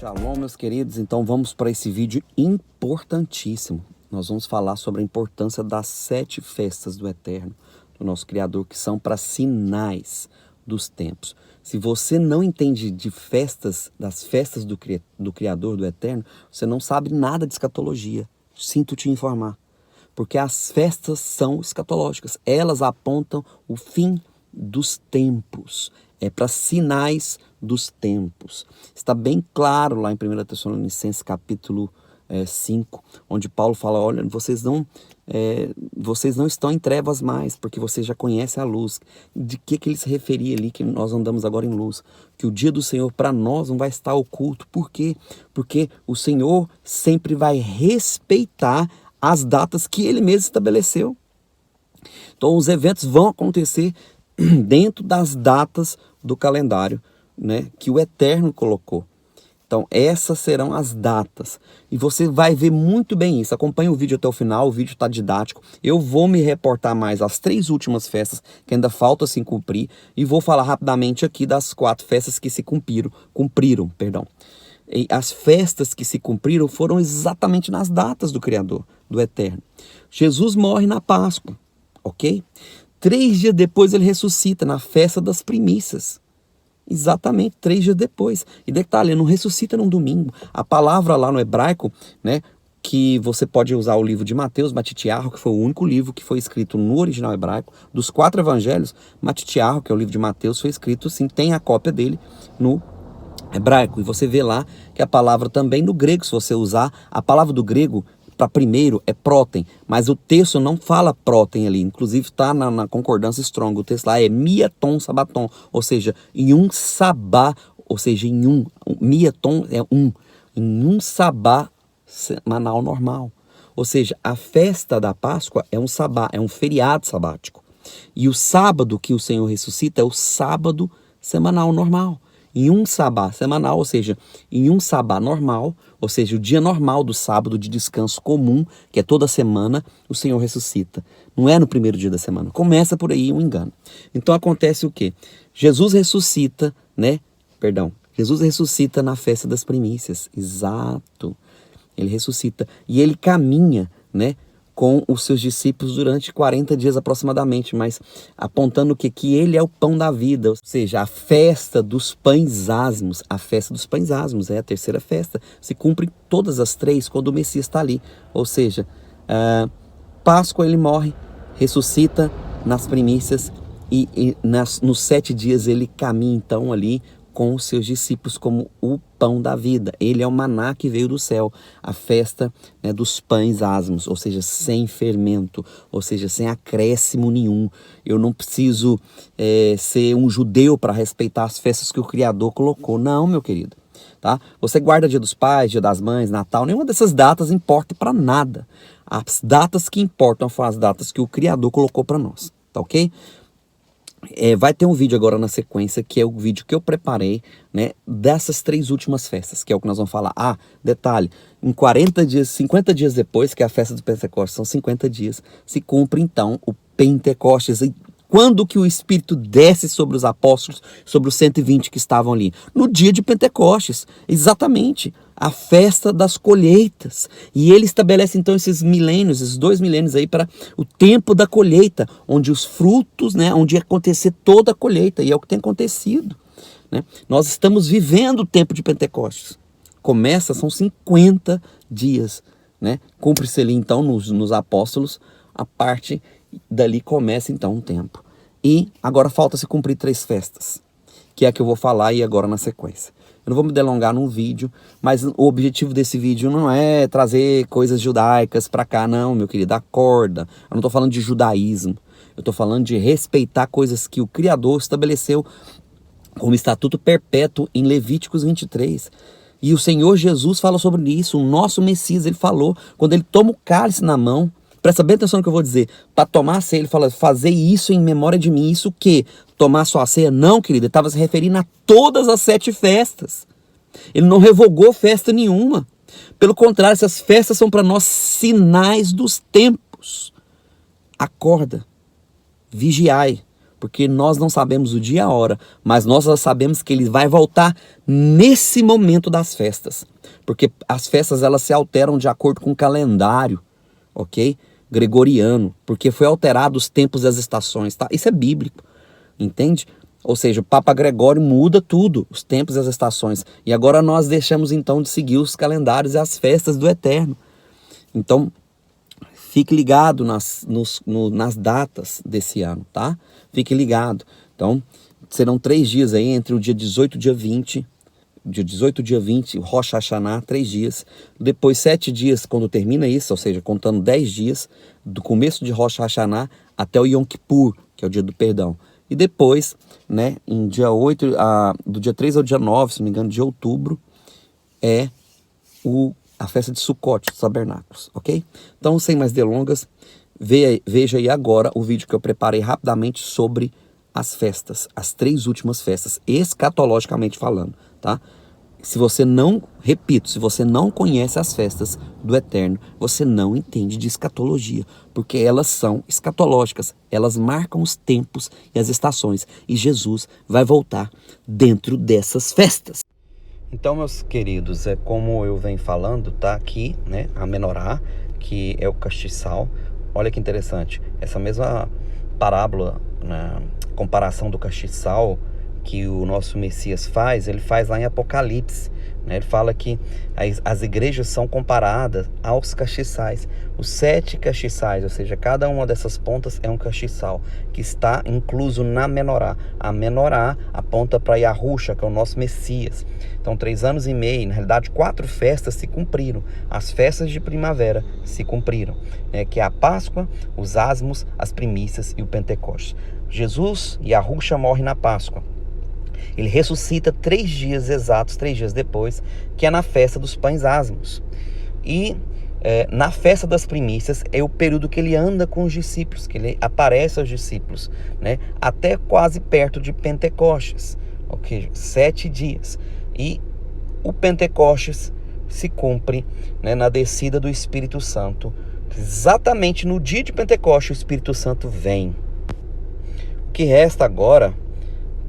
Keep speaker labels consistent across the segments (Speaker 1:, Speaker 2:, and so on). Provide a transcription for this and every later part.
Speaker 1: Shalom, meus queridos. Então vamos para esse vídeo importantíssimo. Nós vamos falar sobre a importância das 7 festas do Eterno, do nosso Criador, que são para sinais dos tempos. Se você não entende de festas, das festas do Criador, do Eterno, você não sabe nada de escatologia. Sinto te informar. Porque as festas são escatológicas. Elas apontam o fim dos tempos. É para sinais dos tempos. Está bem claro lá em 1 Tessalonicenses capítulo 5, onde Paulo fala, olha, vocês não estão em trevas mais, porque vocês já conhecem a luz. De que ele se referia ali, que nós andamos agora em luz? Que o dia do Senhor para nós não vai estar oculto. Por quê? Porque o Senhor sempre vai respeitar as datas que ele mesmo estabeleceu. Então os eventos vão acontecer dentro das datas do calendário, né, que o Eterno colocou. Então essas serão as datas. E você vai ver muito bem isso. Acompanhe o vídeo até o final, o vídeo está didático. Eu vou me reportar mais às 3 últimas festas que ainda falta se cumprir. E vou falar rapidamente aqui das 4 festas que se cumpriram. E as festas que se cumpriram foram exatamente nas datas do Criador, do Eterno. Jesus morre na Páscoa, ok? 3 dias depois ele ressuscita na festa das primícias. Exatamente, 3 dias depois. E detalhe, ele não ressuscita num domingo. A palavra lá no hebraico, né, que você pode usar o livro de Mateus, Matitiarro, que foi o único livro que foi escrito no original hebraico. Dos 4 evangelhos, Matitiarro, que é o livro de Mateus, foi escrito, sim, tem a cópia dele no hebraico. E você vê lá que a palavra também no grego, se você usar, a palavra do grego para primeiro é próten, mas o texto não fala próten ali, inclusive está na concordância Strong, o texto lá é miaton sabaton, ou seja, em um sabá, ou seja, miaton é em um sabá semanal normal, ou seja, a festa da Páscoa é um sabá, é um feriado sabático, e o sábado que o Senhor ressuscita é o sábado semanal normal. Em um sabá semanal, ou seja, em um sabá normal, ou seja, o dia normal do sábado de descanso comum, que é toda semana, o Senhor ressuscita. Não é no primeiro dia da semana. Começa por aí um engano. Então acontece o quê? Jesus ressuscita, Jesus ressuscita na festa das primícias. Exato. Ele ressuscita. E ele caminha, com os seus discípulos durante 40 dias aproximadamente, mas apontando que ele é o pão da vida, ou seja, a festa dos pães asmos. A festa dos pães asmos é a terceira festa, se cumpre todas as 3 quando o Messias está ali, ou seja, Páscoa ele morre, ressuscita nas primícias e nos 7 dias ele caminha então ali com os seus discípulos como o pão da vida. Ele é o maná que veio do céu, a festa dos pães asmos, ou seja, sem fermento, ou seja, sem acréscimo nenhum. Eu não preciso ser um judeu para respeitar as festas que o Criador colocou. Não, meu querido. Tá? Você guarda Dia dos Pais, Dia das Mães, Natal, nenhuma dessas datas importa para nada. As datas que importam são as datas que o Criador colocou para nós, tá ok? Vai ter um vídeo agora na sequência, que é o vídeo que eu preparei, dessas 3 últimas festas, que é o que nós vamos falar. Detalhe, em 40 dias, 50 dias depois, que é a festa do Pentecostes, são 50 dias, se cumpre então o Pentecostes. E quando que o Espírito desce sobre os apóstolos, sobre os 120 que estavam ali? No dia de Pentecostes, exatamente, a festa das colheitas. E ele estabelece então esses milênios, esses 2 milênios aí para o tempo da colheita, onde os frutos, onde ia acontecer toda a colheita, e é o que tem acontecido. Nós estamos vivendo o tempo de Pentecostes. São 50 dias, Cumpre-se ali então nos apóstolos, a parte dali começa então um tempo. E agora falta se cumprir 3 festas, que é a que eu vou falar aí agora na sequência. Eu não vou me delongar num vídeo, mas o objetivo desse vídeo não é trazer coisas judaicas para cá, não, meu querido, acorda. Eu não estou falando de judaísmo, eu estou falando de respeitar coisas que o Criador estabeleceu como estatuto perpétuo em Levíticos 23. E o Senhor Jesus fala sobre isso, o nosso Messias, ele falou, quando ele toma o cálice na mão, presta bem atenção no que eu vou dizer. Para tomar a ceia, ele fala, fazer isso em memória de mim. Isso o quê? Tomar só a ceia? Não, querido. Ele estava se referindo a todas as 7 festas. Ele não revogou festa nenhuma. Pelo contrário, essas festas são para nós sinais dos tempos. Acorda. Vigiai. Porque nós não sabemos o dia e a hora, mas nós já sabemos que ele vai voltar nesse momento das festas. Porque as festas elas se alteram de acordo com o calendário, ok? Gregoriano, porque foi alterado os tempos e as estações, tá? Isso é bíblico, entende? Ou seja, o Papa Gregório muda tudo, os tempos e as estações. E agora nós deixamos então de seguir os calendários e as festas do Eterno. Então, fique ligado nas datas desse ano, tá? Fique ligado. Então, serão 3 dias aí, entre o dia 18 e o dia 20. Dia 18 e dia 20, Rosh Hashanah, 3 dias. Depois 7 dias, quando termina isso, ou seja, contando 10 dias, do começo de Rosh Hashanah até o Yom Kippur, que é o dia do perdão. E depois, né, em dia 8, do dia 3 ao dia 9, se não me engano, de outubro, é a festa de Sukkot, dos tabernáculos, ok? Então, sem mais delongas, veja aí agora o vídeo que eu preparei rapidamente sobre as festas, as 3 últimas festas, escatologicamente falando, tá? Se você não conhece as festas do Eterno, você não entende de escatologia, porque elas são escatológicas, elas marcam os tempos e as estações, e Jesus vai voltar dentro dessas festas. Então, meus queridos, é como eu venho falando, tá aqui, né, a menorá, que é o castiçal. Olha que interessante, essa mesma parábola, né, comparação do castiçal que o nosso Messias faz, ele faz lá em Apocalipse, né? Ele fala que as igrejas são comparadas aos castiçais, os 7 castiçais, ou seja, cada uma dessas pontas é um castiçal, que está incluso na menorá. A menorá aponta para Yahusha, que é o nosso Messias. Então, 3 anos e meio, na realidade 4 festas se cumpriram. As festas de primavera se cumpriram, né? Que é a Páscoa, os asmos, as primícias e o Pentecostes. Jesus, Yahusha, morre na Páscoa. Ele ressuscita 3 dias exatos, 3 dias depois, que é na festa dos pães asmos. E na festa das primícias é o período que ele anda com os discípulos, que ele aparece aos discípulos, né? Até quase perto de Pentecostes, ok? 7 dias. E o Pentecostes se cumpre, né, na descida do Espírito Santo. Exatamente no dia de Pentecostes o Espírito Santo vem. O que resta agora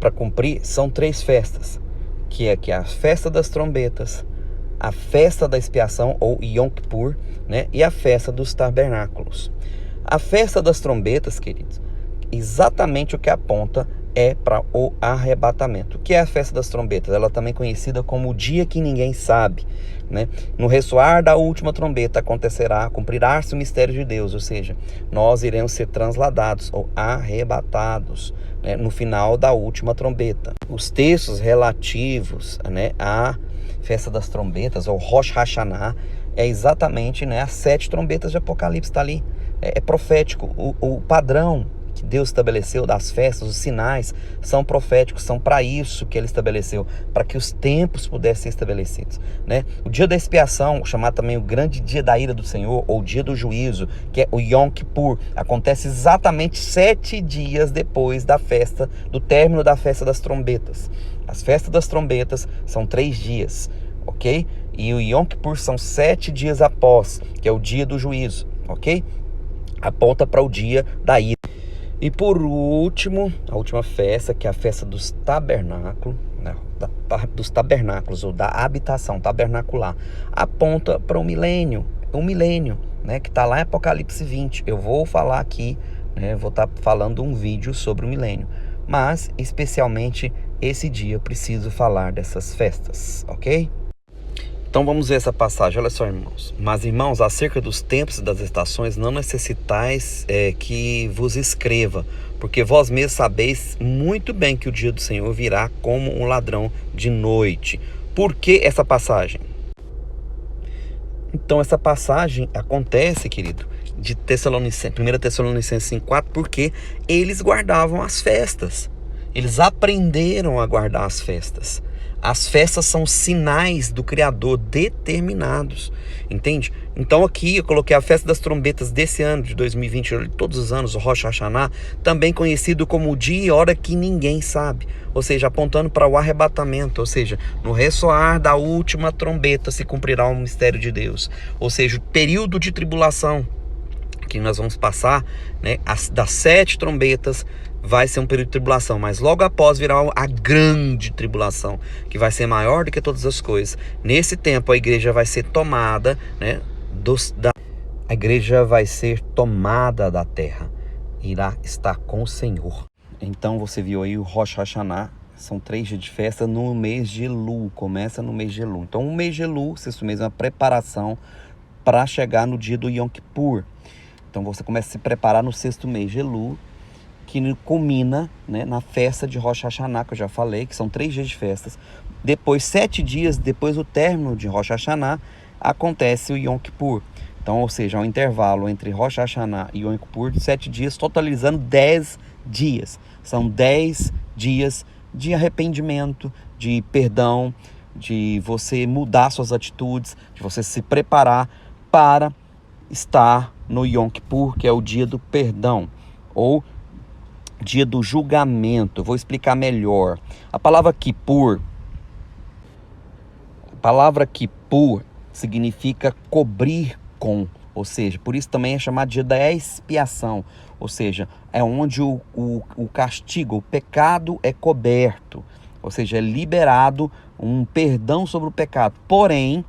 Speaker 1: para cumprir são 3 festas, que é a festa das trombetas, a festa da expiação, ou Yom Kippur, né, e a festa dos tabernáculos. A festa das trombetas, queridos, exatamente o que aponta é para o arrebatamento. O que é a festa das trombetas? Ela é também conhecida como o dia que ninguém sabe, né? No ressoar da última trombeta cumprirá-se o mistério de Deus, ou seja, nós iremos ser transladados ou arrebatados, né, no final da última trombeta. Os textos relativos, né, à festa das trombetas, ou Rosh Hashanah, é exatamente, né, as 7 trombetas de Apocalipse, está ali. É profético. O padrão que Deus estabeleceu das festas, os sinais, são proféticos, são para isso que ele estabeleceu, para que os tempos pudessem ser estabelecidos, né? O dia da expiação, chamado também o grande dia da ira do Senhor, ou dia do juízo, que é o Yom Kippur, acontece exatamente 7 dias depois da festa, do término da festa das trombetas. As festas das trombetas são 3 dias, ok? E o Yom Kippur são 7 dias após, que é o dia do juízo, ok? Aponta para o dia da ira. E por último, a última festa, que é a festa dos tabernáculos, né, dos tabernáculos, ou da habitação tabernacular, aponta para o milênio, né, que está lá em Apocalipse 20. Eu vou falar aqui, né, vou estar falando um vídeo sobre o milênio, mas especialmente esse dia eu preciso falar dessas festas, ok? Então vamos ver essa passagem, olha só, irmãos. Mas, irmãos, acerca dos tempos e das estações, não necessitais que vos escreva, porque vós mesmos sabeis muito bem que o dia do Senhor virá como um ladrão de noite. Por que essa passagem? Então essa passagem acontece, querido, de 1 Tessalonicenses 5,4, porque eles guardavam as festas. Eles aprenderam a guardar as festas. As festas são sinais do Criador determinados, entende? Então aqui eu coloquei a festa das trombetas desse ano, de 2020, todos os anos, o Rosh Hashanah, também conhecido como o dia e hora que ninguém sabe, ou seja, apontando para o arrebatamento, ou seja, no ressoar da última trombeta se cumprirá o mistério de Deus, ou seja, o período de tribulação que nós vamos passar, né, das 7 trombetas, vai ser um período de tribulação, mas logo após virá a grande tribulação, que vai ser maior do que todas as coisas. Nesse tempo a igreja vai ser tomada, né, a igreja vai ser tomada da terra, irá estar com o Senhor. Então você viu aí o Rosh Hashanah, são 3 dias de festa no mês de Elul, começa no mês de Elul. Então o mês de Elul, isso mesmo, é uma preparação para chegar no dia do Yom Kippur. Então você começa a se preparar no 6º mês de Elul, que culmina, né, na festa de Rosh Hashanah, que eu já falei, que são 3 dias de festas. Depois, 7 dias depois do término de Rosh Hashanah, acontece o Yom Kippur. Então, ou seja, é um intervalo entre Rosh Hashanah e Yom Kippur de 7 dias, totalizando 10 dias. São 10 dias de arrependimento, de perdão, de você mudar suas atitudes, de você se preparar para estar no Yom Kippur, que é o dia do perdão, ou dia do julgamento. Vou explicar melhor. A palavra Kippur significa cobrir com, ou seja, por isso também é chamado de dia da expiação, ou seja, é onde o castigo, o pecado é coberto, ou seja, é liberado um perdão sobre o pecado. Porém,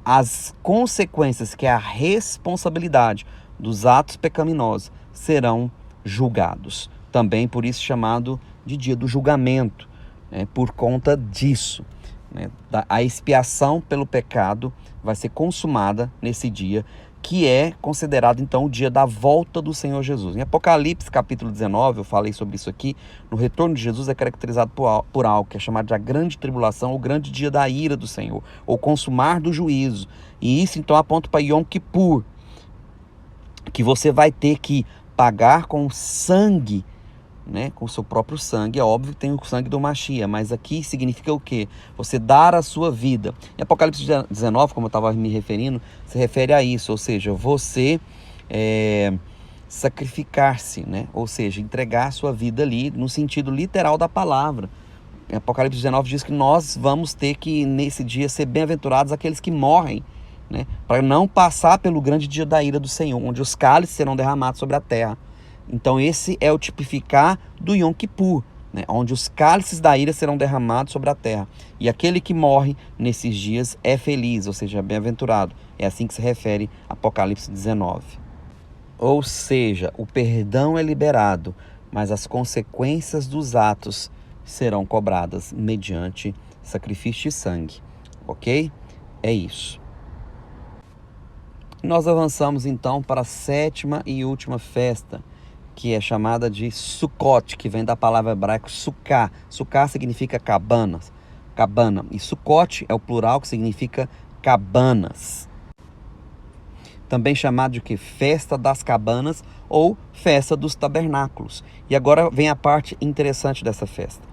Speaker 1: as consequências, que é a responsabilidade dos atos pecaminosos, serão julgados. Também por isso chamado de dia do julgamento, né, por conta disso. Né, a expiação pelo pecado vai ser consumada nesse dia, que é considerado então o dia da volta do Senhor Jesus. Em Apocalipse capítulo 19, eu falei sobre isso aqui, no retorno de Jesus é caracterizado por algo que é chamado de a grande tribulação, o grande dia da ira do Senhor, ou consumar do juízo. E isso então aponta para Yom Kippur, que você vai ter que pagar com sangue, né, com o seu próprio sangue. É óbvio que tem o sangue do Mashiach, mas aqui significa o quê? Você dar a sua vida. Em Apocalipse 19, como eu estava me referindo, se refere a isso, ou seja, você sacrificar-se, né, ou seja, entregar a sua vida ali no sentido literal da palavra. Em Apocalipse 19 diz que nós vamos ter que nesse dia ser bem-aventurados aqueles que morrem, né, para não passar pelo grande dia da ira do Senhor, onde os cálices serão derramados sobre a terra. Então esse é o tipificar do Yom Kippur, né, onde os cálices da ira serão derramados sobre a terra. E aquele que morre nesses dias é feliz, ou seja, bem-aventurado. É assim que se refere Apocalipse 19. Ou seja, o perdão é liberado, mas as consequências dos atos serão cobradas mediante sacrifício de sangue. Ok? É isso. Nós avançamos então para a 7ª e última festa, que é chamada de Sukkot, que vem da palavra hebraica Sukkah. Sukkah significa cabana, e Sukkot é o plural, que significa cabanas. Também chamado de que? Festa das cabanas ou festa dos tabernáculos. E agora vem a parte interessante dessa festa.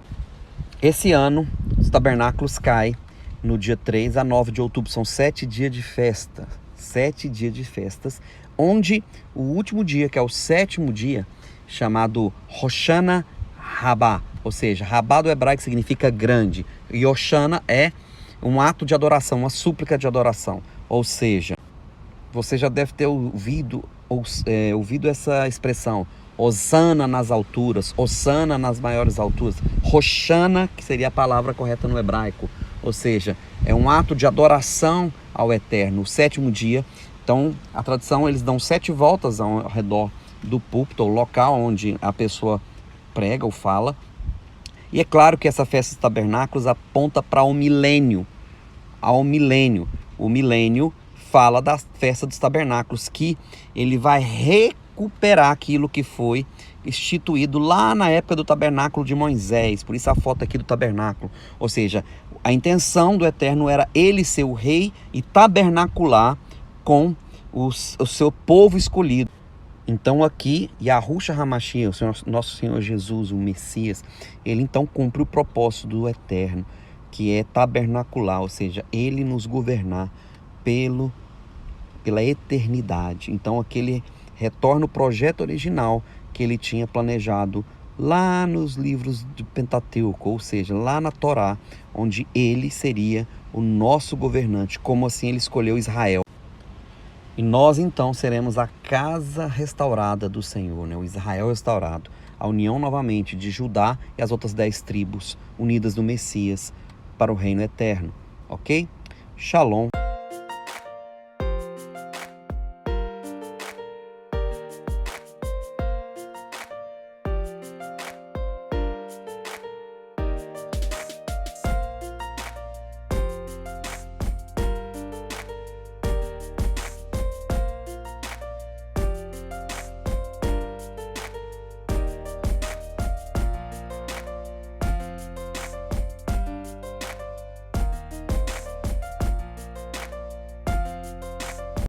Speaker 1: Esse ano, os tabernáculos caem no dia 3 a 9 de outubro. São 7 dias de festa. 7 dias de festas, onde o último dia, que é o 7º dia, chamado Hoshana Rabbah, ou seja, Rabbah do hebraico significa grande, e Hoshana é um ato de adoração, uma súplica de adoração, ou seja, você já deve ter ouvido essa expressão, Hosana nas alturas, Hosana nas maiores alturas, Hoshana, que seria a palavra correta no hebraico, ou seja, é um ato de adoração ao Eterno, o 7º dia. Então, a tradição, eles dão 7 voltas ao redor do púlpito, o local onde a pessoa prega ou fala. E é claro que essa festa dos tabernáculos aponta para o milênio, ao milênio. O milênio fala da festa dos tabernáculos, que ele vai recuperar aquilo que foi instituído lá na época do tabernáculo de Moisés. Por isso a foto aqui do tabernáculo. Ou seja, a intenção do Eterno era ele ser o rei e tabernacular com o seu povo escolhido. Então aqui, Yahushua HaMashiach, nosso Senhor Jesus, o Messias, ele então cumpre o propósito do Eterno, que é tabernacular, ou seja, ele nos governar pela eternidade. Então aqui ele retorna o projeto original que ele tinha planejado lá nos livros do Pentateuco, ou seja, lá na Torá, onde ele seria o nosso governante, como assim ele escolheu Israel. E nós então seremos a casa restaurada do Senhor, né? O Israel restaurado, a união novamente de Judá e as outras 10 tribos unidas no Messias para o reino eterno, ok? Shalom.